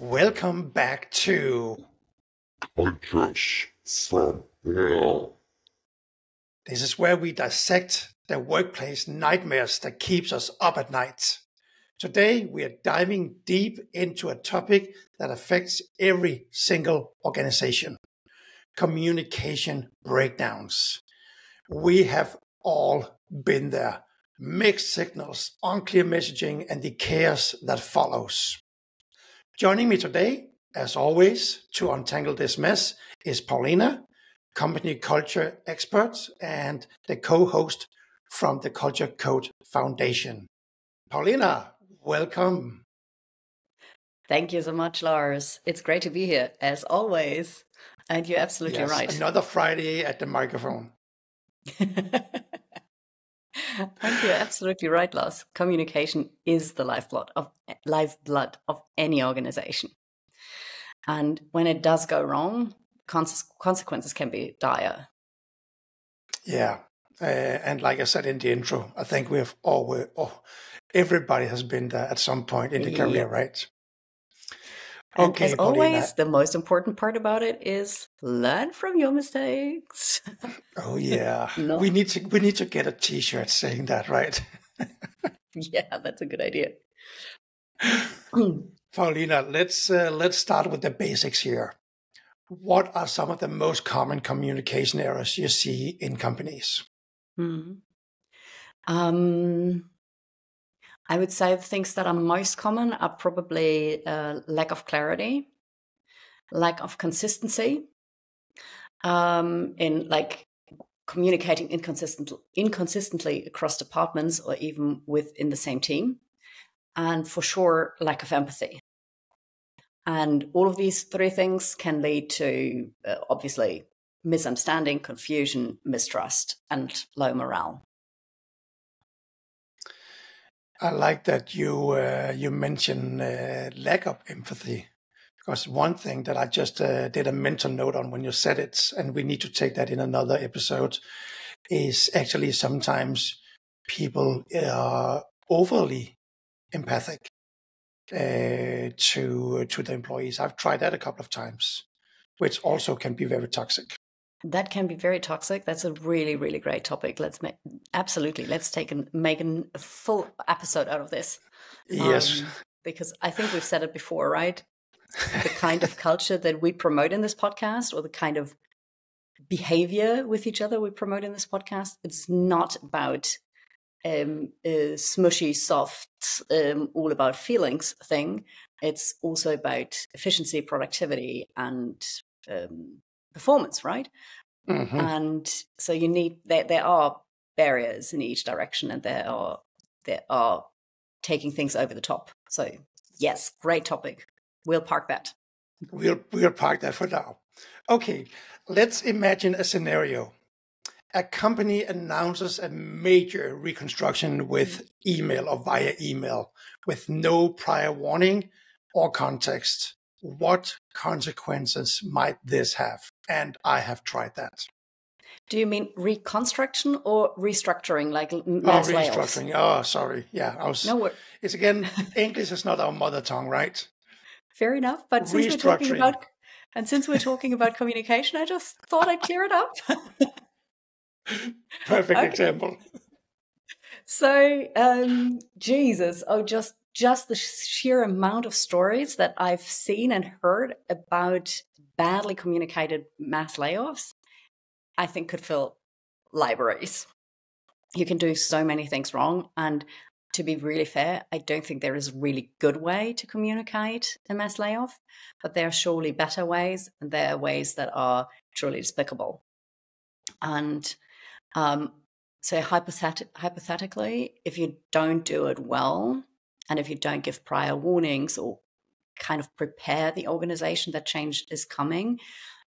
Welcome back to Podcast from Hell. This is where we dissect the workplace nightmares that keeps us up at night. Today we are diving deep into a topic that affects every single organization: communication breakdowns. We have all been there. Mixed signals, unclear messaging, and the chaos that follows. Joining me today, as always, to untangle this mess is Paulina, company culture expert and the co-host from the Culture Code Foundation. Paulina, welcome. Thank you so much, Lars. It's great to be here, as always. And you're absolutely Yes, right. another Friday at the microphone. And you're absolutely right, Lars. Communication is the lifeblood of any organization. And when it does go wrong, consequences can be dire. Yeah, and like I said in the intro, I think we have always, everybody has been there at some point in the career, right? And Okay, as Paulina. always, the most important part about it is learn from your mistakes. Oh yeah, No. we need to get a T-shirt saying that, right? Yeah, that's a good idea. Paulina, let's start with the basics here. What are some of the most common communication errors you see in companies? I would say the things that are most common are probably lack of clarity, lack of consistency, in like communicating inconsistently across departments or even within the same team, and for sure, lack of empathy. And all of these three things can lead to, obviously, misunderstanding, confusion, mistrust, and low morale. I like that you mention lack of empathy, because one thing that I just did a mental note on when you said it, and we need to take that in another episode, is actually sometimes people are overly empathic to the employees. I've tried that a couple of times, which also can be very toxic. That can be very toxic. That's a really, really great topic. Let's make a full episode out of this. Yes, because I think we've said it before, right? The kind of culture that we promote in this podcast, or the kind of behavior with each other we promote in this podcast, it's not about smushy, soft, all about feelings thing. It's also about efficiency, productivity, and performance, right? Mm-hmm. And so you need there are barriers in each direction, and there are taking things over the top. So yes, great topic. We'll park that. We'll park that for now. Okay, let's imagine a scenario. A company announces a major reconstruction with email or via email with no prior warning or context. What consequences might this have? And I have tried that. Do you mean reconstruction or restructuring, like mass layoffs? Restructuring. Oh, sorry. Yeah, it's again, English is not our mother tongue, right? Fair enough. But since we're talking about communication, I just thought I'd clear it up. Perfect example. So, Jesus, just the sheer amount of stories that I've seen and heard about badly communicated mass layoffs, I think could fill libraries. You can do so many things wrong. And to be really fair, I don't think there is a really good way to communicate a mass layoff, but there are surely better ways, and there are ways that are truly despicable. And so hypothetically, if you don't do it well, and if you don't give prior warnings or kind of prepare the organization that change is coming,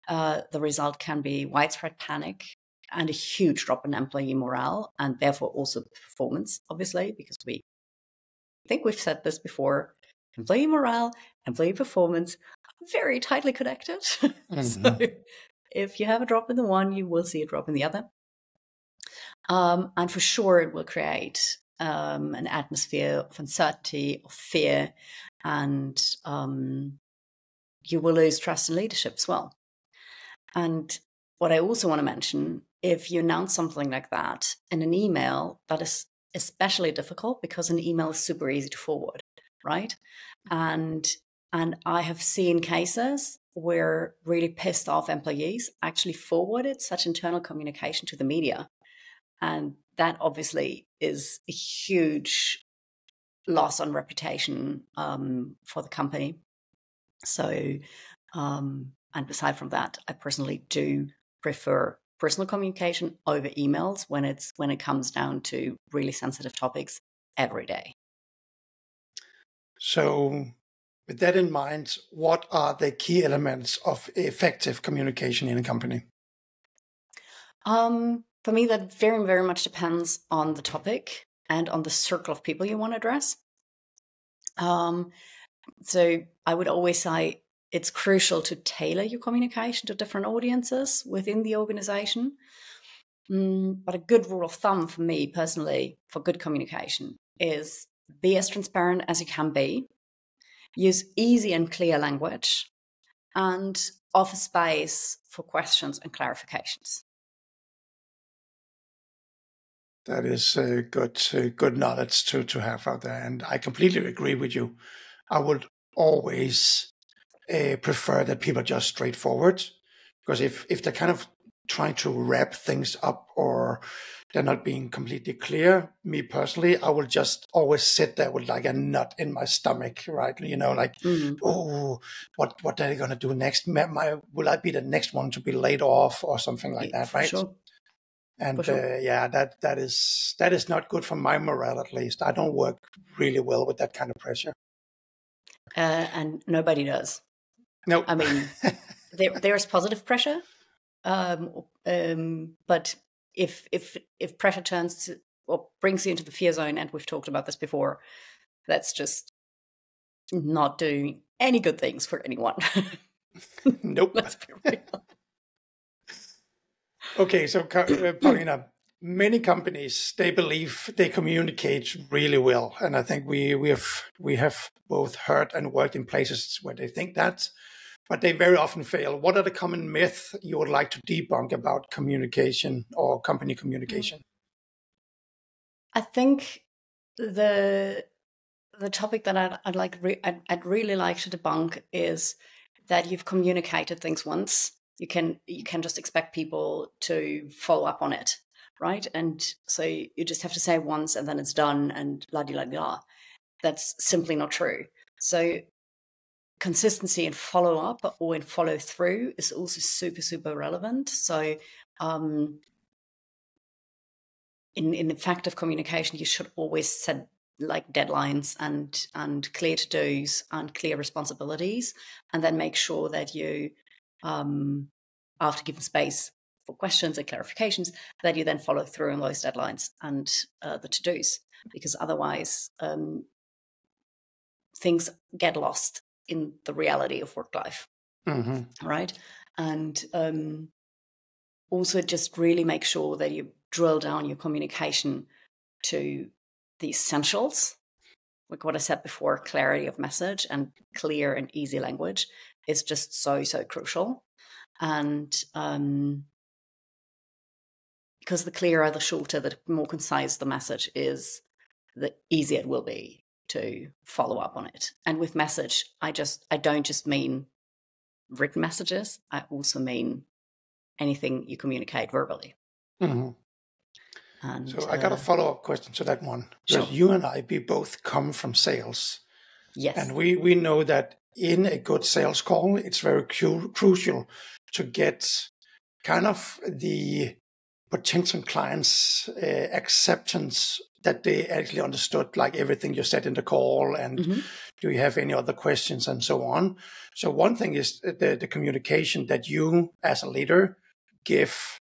the result can be widespread panic and a huge drop in employee morale, and therefore also performance, obviously, because I think we've said this before, employee morale, employee performance are very tightly connected. Mm-hmm. So if you have a drop in the one, you will see a drop in the other. And for sure, it will create an atmosphere of uncertainty, of fear, and you will lose trust in leadership as well. And what I also want to mention, if you announce something like that in an email, that is especially difficult because an email is super easy to forward, right? And I have seen cases where really pissed off employees actually forwarded such internal communication to the media. And that obviously is a huge loss on reputation for the company. So, and aside from that, I personally do prefer personal communication over emails when it comes down to really sensitive topics every day. So, with that in mind, what are the key elements of effective communication in a company? For me, that very, very much depends on the topic and on the circle of people you want to address. So I would always say it's crucial to tailor your communication to different audiences within the organization. But a good rule of thumb for me personally for good communication is be as transparent as you can be, use easy and clear language, and offer space for questions and clarifications. That is good knowledge to have out there, and I completely agree with you. I would always prefer that people are just straightforward, because if they're kind of trying to wrap things up or they're not being completely clear, me personally, I will just always sit there with like a knot in my stomach, right? You know, like, oh, what are they going to do next? Will I be the next one to be laid off or something like that, right? Sure. And sure. that is not good for my morale, at least. I don't work really well with that kind of pressure. And nobody does. No, I mean, there's positive pressure, but if pressure turns to, or brings you into the fear zone, and we've talked about this before, that's just not doing any good things for anyone. Nope. Let's be real. Okay, so Paulina, many companies, they believe they communicate really well, and I think we have both heard and worked in places where they think that, but they very often fail. What are the common myths you would like to debunk about communication or company communication? I think the topic that I'd really like to debunk is that you've communicated things once. You can just expect people to follow up on it, right? And so you just have to say once and then it's done and la di la la. That's simply not true. So consistency in follow up or in follow through is also super, super relevant. So in effective communication, you should always set like deadlines and clear to-dos and clear responsibilities, and then make sure that you after giving space for questions and clarifications, that you then follow through on those deadlines and the to-dos, because otherwise things get lost in the reality of work life, right? And also just really make sure that you drill down your communication to the essentials, like what I said before, clarity of message and clear and easy language is just so crucial. And because the clearer, the shorter, the more concise the message is, the easier it will be to follow up on it. And with message, I don't just mean written messages. I also mean anything you communicate verbally. Mm-hmm. And so I got a follow-up question to that one. Because sure. you and I, we both come from sales. Yes. And we know that in a good sales call, it's very crucial to get kind of the potential clients' acceptance that they actually understood like everything you said in the call, and do you have any other questions and so on. So one thing is the communication that you as a leader give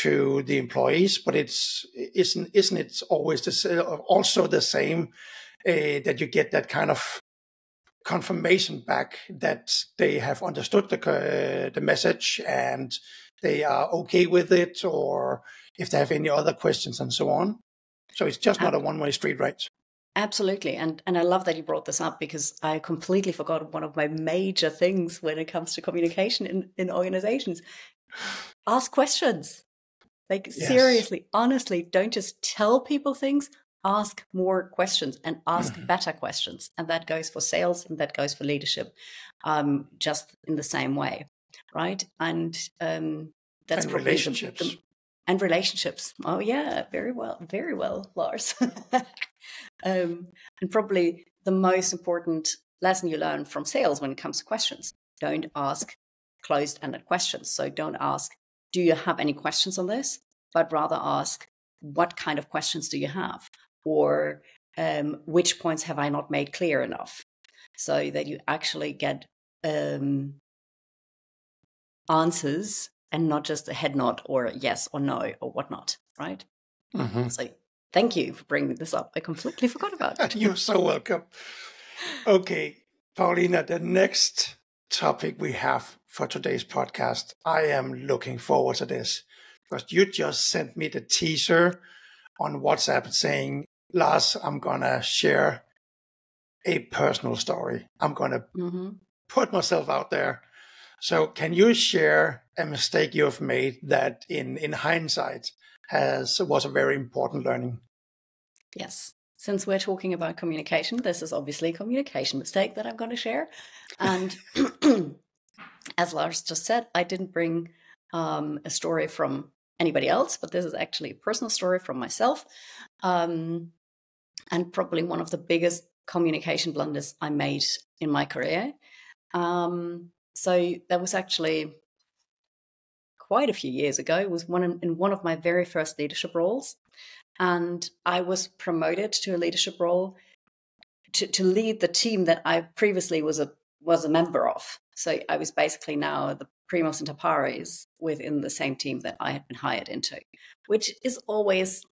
to the employees, but isn't it always also the same that you get that kind of confirmation back that they have understood the message and they are okay with it, or if they have any other questions and so on. So it's just not a one-way street, right? Absolutely. And I love that you brought this up, because I completely forgot one of my major things when it comes to communication in organizations. Ask questions. Like, Yes. seriously, honestly, don't just tell people things. Ask more questions and ask better questions. And that goes for sales and that goes for leadership, just in the same way. Right. And that's And probably relationships. and relationships. Oh, yeah. Very well, Lars. And probably the most important lesson you learn from sales when it comes to questions: don't ask closed-ended questions. So don't ask, do you have any questions on this? But rather ask, what kind of questions do you have? Or which points have I not made clear enough? So that you actually get answers and not just a head nod or a yes or no or whatnot, right? Mm-hmm. So thank you for bringing this up. I completely forgot about it. You're so welcome. Okay, Paulina, the next topic we have for today's podcast, I am looking forward to this, because you just sent me the teaser on WhatsApp saying, Lars, I'm going to share a personal story. I'm going to put myself out there. So can you share a mistake you've made that in hindsight was a very important learning? Yes. Since we're talking about communication, this is obviously a communication mistake that I'm going to share. And as Lars just said, I didn't bring a story from anybody else, but this is actually a personal story from myself. And probably one of the biggest communication blunders I made in my career. So that was actually quite a few years ago. It was in one of my very first leadership roles. And I was promoted to a leadership role to lead the team that I previously was a member of. So I was basically now the primus inter pares within the same team that I had been hired into, which is always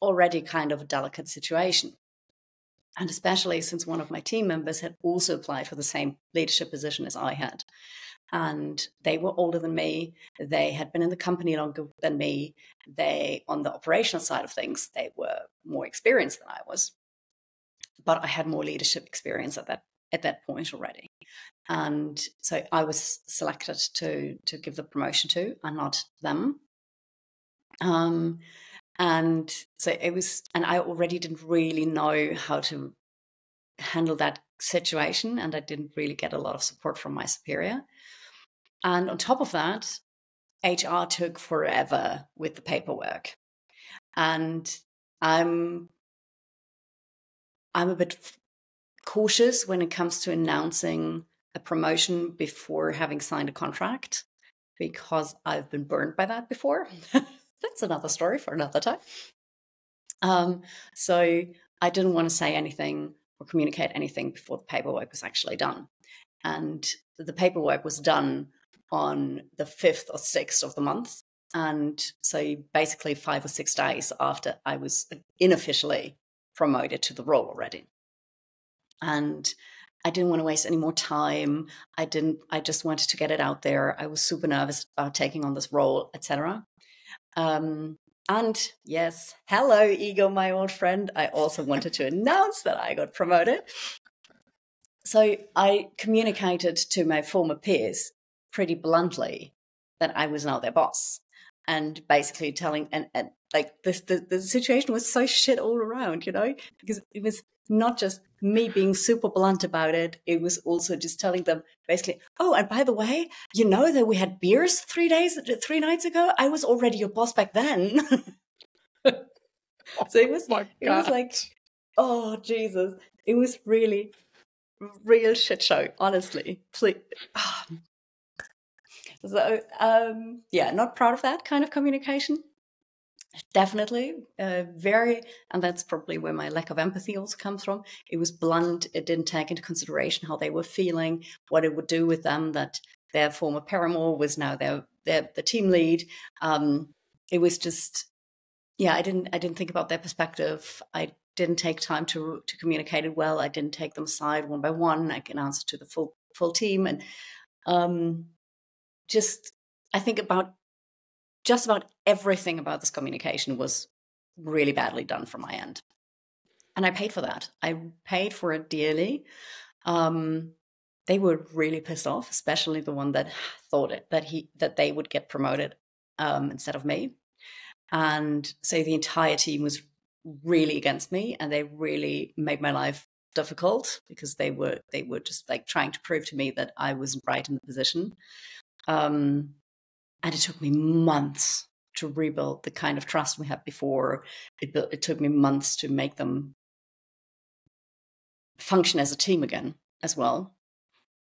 already kind of a delicate situation. And especially since one of my team members had also applied for the same leadership position as I had. And they were older than me. They had been in the company longer than me. On the operational side of things, they were more experienced than I was. But I had more leadership experience at that point already. And so I was selected to give the promotion to, and not them. And so it was, and I already didn't really know how to handle that situation, and I didn't really get a lot of support from my superior. And on top of that, HR took forever with the paperwork. And I'm a bit cautious when it comes to announcing a promotion before having signed a contract, because I've been burned by that before. That's another story for another time. So I didn't want to say anything or communicate anything before the paperwork was actually done. And the paperwork was done on the 5th or 6th of the month. And so basically 5 or 6 days after I was unofficially promoted to the role already. And I didn't want to waste any more time. I just wanted to get it out there. I was super nervous about taking on this role, etc. And yes, hello, Ego, my old friend. I also wanted to announce that I got promoted. So I communicated to my former peers pretty bluntly that I was now their boss, and basically telling, and like the situation was so shit all around, because it was not just me being super blunt about it. It was also just telling them basically, oh, and by the way, that we had beers 3 nights ago. I was already your boss back then. So it was like, oh, Jesus. It was really real shit show, honestly. Please. So, not proud of that kind of communication. Definitely very, and that's probably where my lack of empathy also comes from. It was blunt. It didn't take into consideration how they were feeling, what it would do with them, that their former paramour was now the team lead. It was just, I didn't think about their perspective. I didn't take time to communicate it well. I didn't take them aside one by one. I can answer to the full team, and I think about just about everything about this communication was really badly done from my end. And I paid for that. I paid for it dearly. They were really pissed off, especially the one that thought that they would get promoted instead of me. And so the entire team was really against me, and they really made my life difficult because they were just like trying to prove to me that I wasn't right in the position. And it took me months to rebuild the kind of trust we had before. It took me months to make them function as a team again as well.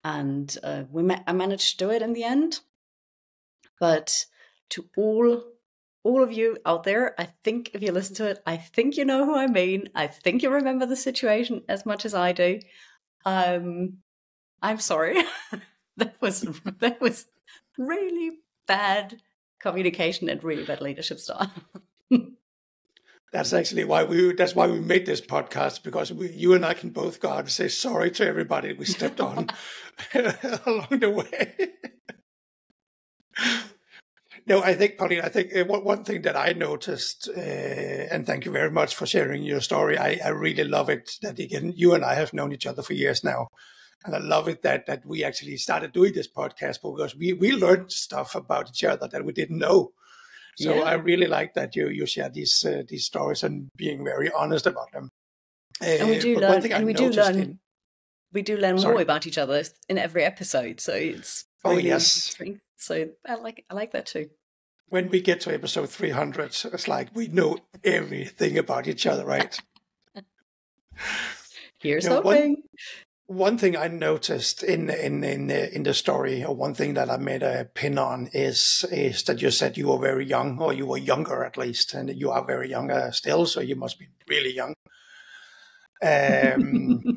And I managed to do it in the end. But to all of you out there, I think if you listen to it, I think you know who I mean. I think you remember the situation as much as I do. I'm sorry. that was really bad communication and really bad leadership style. That's actually why we made this podcast, because you and I can both go out and say sorry to everybody we stepped on along the way. No, I think, Paulina, one thing that I noticed, and thank you very much for sharing your story. I really love it that, again, you and I have known each other for years now. And I love it that we actually started doing this podcast because we learned stuff about each other that we didn't know. So yeah. I really like that you share these stories and being very honest about them. And we do learn, and we do learn more about each other in every episode. So it's really interesting. So I like that too. When we get to episode 300, it's like we know everything about each other, right? Here's hoping. One thing I noticed in the story, or one thing that I made a pin on, is that you said you were very young, or you were younger at least, and you are very young still, so you must be really young.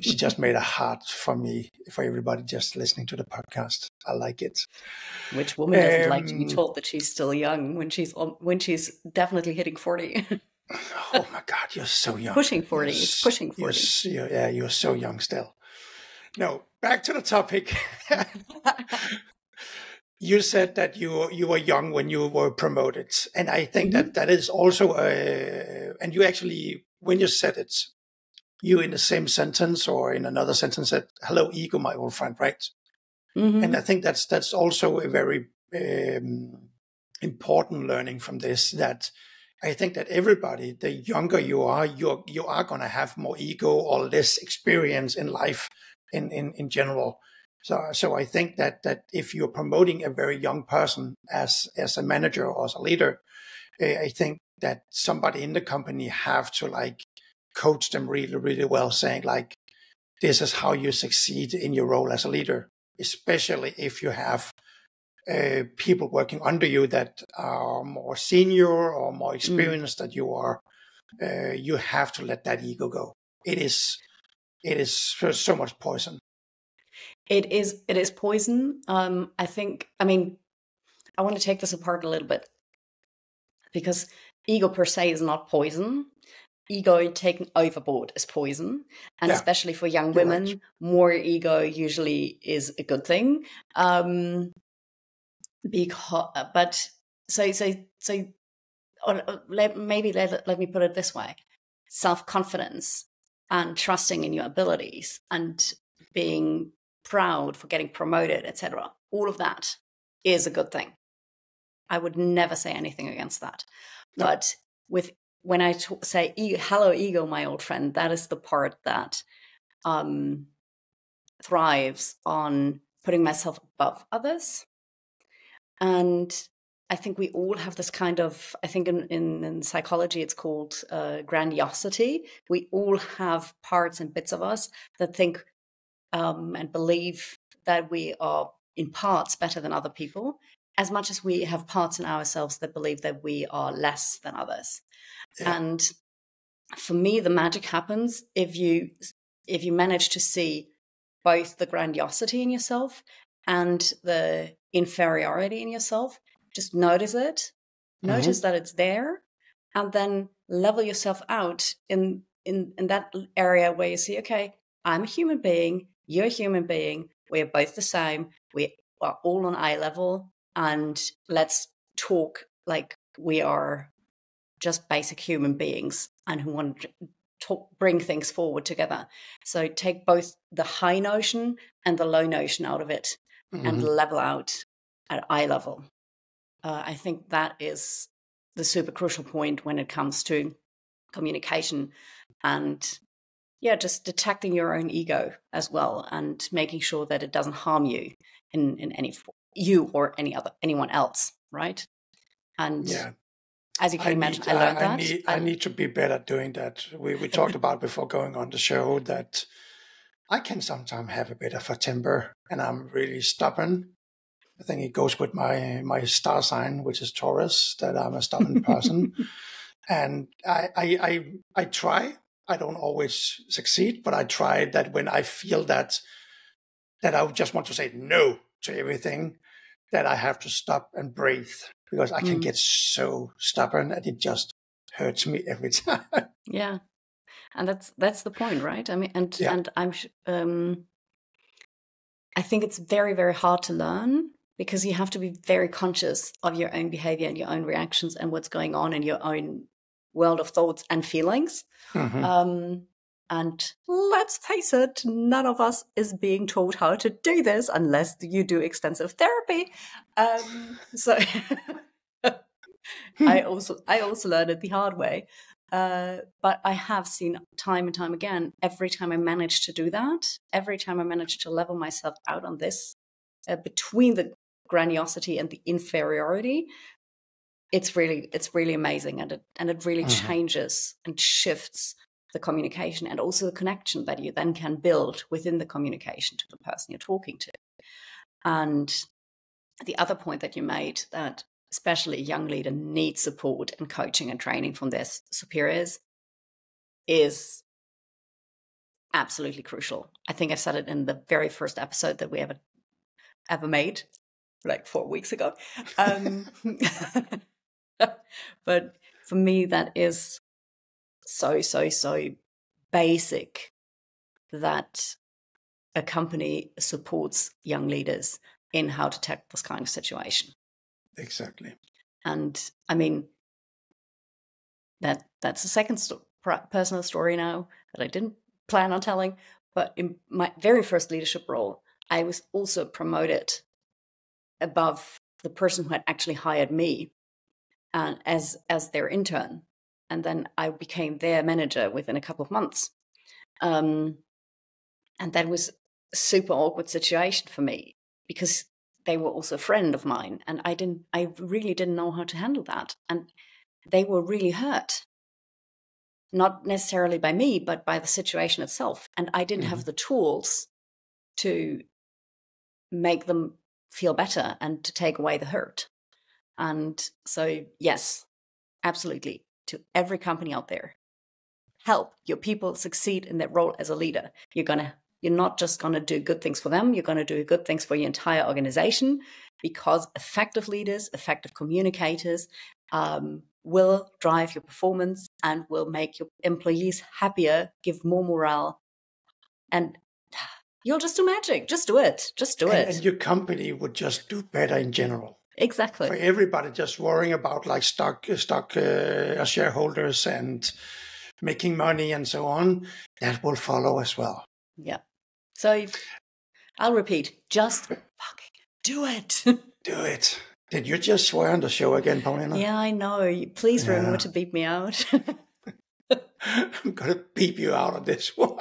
She just made a heart for me, for everybody just listening to the podcast. I like it. Which woman doesn't like to be told that she's still young when she's definitely hitting 40? Oh my God, you're so young. Pushing 40. It's pushing 40. You're so young still. No, back to the topic. You said that you were young when you were promoted, and I think that is also and you actually, when you said it, you in the same sentence or in another sentence said, "Hello, ego, my old friend," right? Mm-hmm. And I think that's also a very important learning from this. That I think that everybody, the younger you are going to have more ego or less experience in life. In general. So I think that if you're promoting a very young person as a manager or as a leader, I think that somebody in the company have to like coach them really, really well, saying like, this is how you succeed in your role as a leader, especially if you have people working under you that are more senior or more experienced than you are. You have to let that ego go. It is so much poison. It is poison. I want to take this apart a little bit, because ego per se is not poison. Ego taken overboard is poison. And especially for young women, right, more ego usually is a good thing. Let me put it this way. Self-confidence and trusting in your abilities and being proud for getting promoted, etc. All of that is a good thing. I would never say anything against that. No. But when I say, hello, ego, my old friend, that is the part that thrives on putting myself above others. And I think we all have this kind of, I think in psychology, it's called grandiosity. We all have parts and bits of us that think and believe that we are in parts better than other people, as much as we have parts in ourselves that believe that we are less than others. Yeah. And for me, the magic happens if you manage to see both the grandiosity in yourself and the inferiority in yourself. Just notice it, notice that it's there, and then level yourself out in that area where you see, okay, I'm a human being, you're a human being, we are both the same, we are all on eye level, and let's talk like we are just basic human beings and who want bring things forward together. So take both the high notion and the low notion out of it and level out at eye level. I think that is the super crucial point when it comes to communication and just detecting your own ego as well and making sure that it doesn't harm you in any you or anyone else, right? And as you can imagine, I learned that. I need to be better at doing that. We talked about before going on the show that I can sometimes have a bit of a temper, and I'm really stubborn. I think it goes with my star sign, which is Taurus, that I'm a stubborn person. And I try. I don't always succeed, but I try that when I feel that I just want to say no to everything, that I have to stop and breathe, because I can get so stubborn and it just hurts me every time. Yeah. And that's the point, right? I mean, and I think it's very, very hard to learn, because you have to be very conscious of your own behavior and your own reactions and what's going on in your own world of thoughts and feelings. And let's face it, none of us is being taught how to do this unless you do extensive therapy. So I also learned it the hard way. But I have seen time and time again, every time I manage to do that, every time I manage to level myself out on this, between the grandiosity and the inferiority, it's really amazing, and it really changes and shifts the communication and also the connection that you then can build within the communication to the person you're talking to. And the other point that you made, that especially a young leader needs support and coaching and training from their superiors, is absolutely crucial. I think I said it in the very first episode that we ever made, like 4 weeks ago. But for me, that is so basic, that a company supports young leaders in how to tackle this kind of situation. Exactly. And I mean, that's a second personal story now that I didn't plan on telling. But in my very first leadership role, I was also promoted above the person who had actually hired me, and as their intern. And then I became their manager within a couple of months. And that was a super awkward situation for me, because they were also a friend of mine, and I really didn't know how to handle that. And they were really hurt, not necessarily by me, but by the situation itself. And I didn't have the tools to make them feel better and to take away the hurt. And so, yes, absolutely, to every company out there, help your people succeed in their role as a leader. You're not just going to do good things for them. You're going to do good things for your entire organization, because effective leaders, effective communicators will drive your performance and will make your employees happier, give more morale, and you'll just do magic. Just do it. Just do it. And your company would just do better in general. Exactly. For everybody just worrying about like stock shareholders and making money and so on, that will follow as well. Yeah. So I'll repeat, just fucking do it. Do it. Did you just swear on the show again, Paulina? Yeah, I know. Please remember to beep me out. I'm going to beep you out on this one.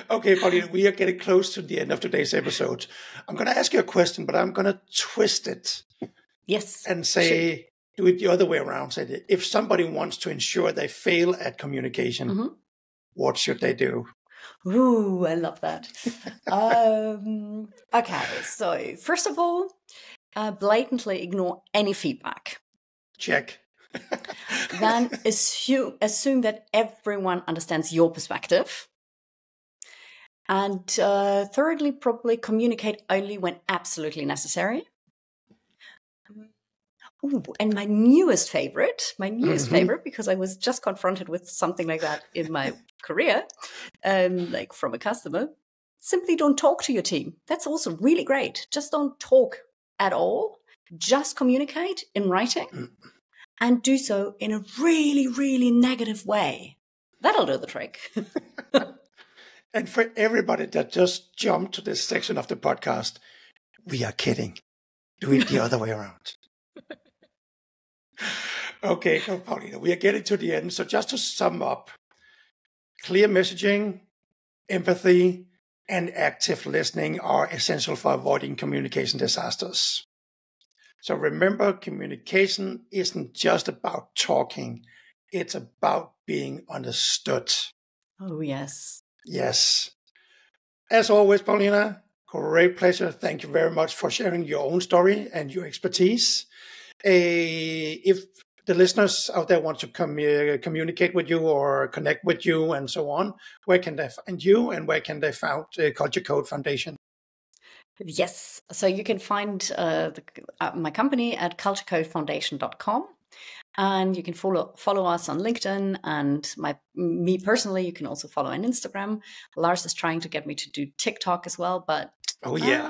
Okay, Paulina, we are getting close to the end of today's episode. I'm going to ask you a question, but I'm going to twist it. Yes. And say, do it the other way around. Say, if somebody wants to ensure they fail at communication, what should they do? Ooh, I love that. Okay, so first of all, blatantly ignore any feedback. Check. Then assume that everyone understands your perspective. And thirdly, probably communicate only when absolutely necessary. Ooh, and my newest favorite, because I was just confronted with something like that in my career, like from a customer, simply don't talk to your team. That's also really great. Just don't talk at all. Just communicate in writing and do so in a really, really negative way. That'll do the trick. And for everybody that just jumped to this section of the podcast, we are kidding. Do it the other way around. Okay, so Paulina, we are getting to the end. So just to sum up, clear messaging, empathy, and active listening are essential for avoiding communication disasters. So remember, communication isn't just about talking. It's about being understood. Oh, yes. Yes. As always, Paulina, great pleasure. Thank you very much for sharing your own story and your expertise. If the listeners out there want to communicate with you or connect with you and so on, where can they find you and where can they find Culture Code Foundation? Yes. So you can find my company at culturecodefoundation.com. And you can follow us on LinkedIn, and me personally, you can also follow on Instagram. Lars is trying to get me to do TikTok as well, but oh yeah,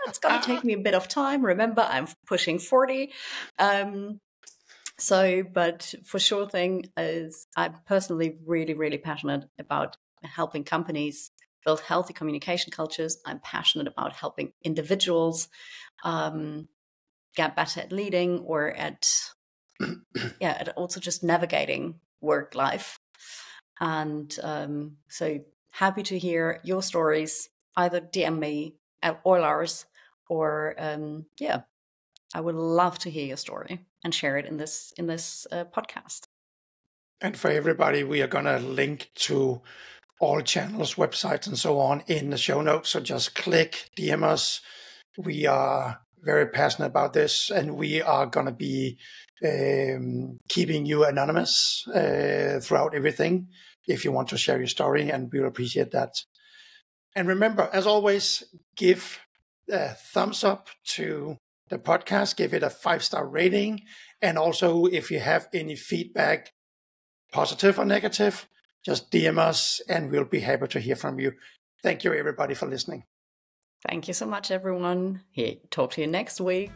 it's going to take me a bit of time. Remember, I'm pushing 40. But for sure thing is, I'm personally really, really passionate about helping companies build healthy communication cultures. I'm passionate about helping individuals get better at leading or at also just navigating work life. And so happy to hear your stories. Either DM me or Lars, or I would love to hear your story and share it in this podcast. And for everybody, we are gonna link to all channels, websites, and so on in the show notes. So just click, DM us. We are very passionate about this, and we are gonna be keeping you anonymous throughout everything if you want to share your story, and we'll appreciate that. And remember, as always, give a thumbs up to the podcast, give it a 5-star rating, and also if you have any feedback, positive or negative, just DM us and we'll be happy to hear from you. Thank you everybody for listening. Thank you so much, everyone. Talk to you next week.